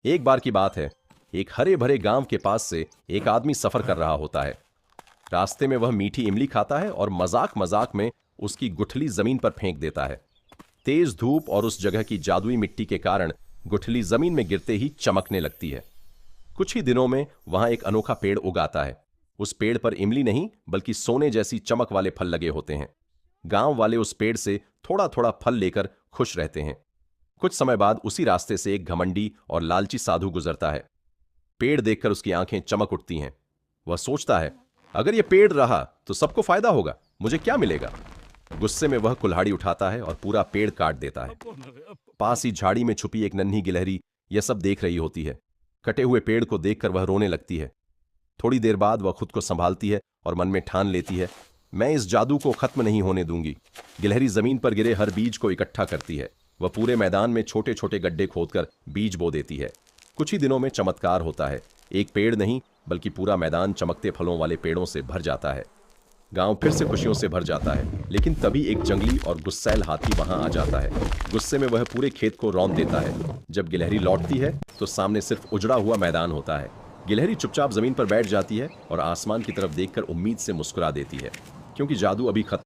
एक बार की बात है, एक हरे भरे गांव के पास से एक आदमी सफर कर रहा होता है। रास्ते में वह मीठी इमली खाता है और मजाक मजाक में उसकी गुठली जमीन पर फेंक देता है। तेज धूप और उस जगह की जादुई मिट्टी के कारण गुठली जमीन में गिरते ही चमकने लगती है। कुछ ही दिनों में वहां एक अनोखा पेड़ उगाता है। उस पेड़ पर इमली नहीं बल्कि सोने जैसी चमक वाले फल लगे होते हैं। गांव वाले उस पेड़ से थोड़ा थोड़ा फल लेकर खुश रहते हैं। कुछ समय बाद उसी रास्ते से एक घमंडी और लालची साधु गुजरता है। पेड़ देखकर उसकी आंखें चमक उठती हैं। वह सोचता है, अगर यह पेड़ रहा तो सबको फायदा होगा, मुझे क्या मिलेगा। गुस्से में वह कुल्हाड़ी उठाता है और पूरा पेड़ काट देता है। पास ही झाड़ी में छुपी एक नन्ही गिलहरी यह सब देख रही होती है। कटे हुए पेड़ को देखकर वह रोने लगती है। थोड़ी देर बाद वह खुद को संभालती है और मन में ठान लेती है, मैं इस जादू को खत्म नहीं होने दूंगी। गिलहरी जमीन पर गिरे हर बीज को इकट्ठा करती है। वह पूरे मैदान में छोटे छोटे गड्ढे खोदकर बीज बो देती है। कुछ ही दिनों में चमत्कार होता है। एक पेड़ नहीं बल्कि पूरा मैदान चमकते फलों वाले पेड़ों से भर जाता है। गांव फिर से खुशियों से भर जाता है। लेकिन तभी एक जंगली और गुस्सैल हाथी वहां आ जाता है। गुस्से में वह पूरे खेत को रौंद देता है। जब गिलहरी लौटती है तो सामने सिर्फ उजड़ा हुआ मैदान होता है। गिलहरी चुपचाप जमीन पर बैठ जाती है और आसमान की तरफ देखकर उम्मीद से मुस्कुरा देती है, क्योंकि जादू अभी खत्म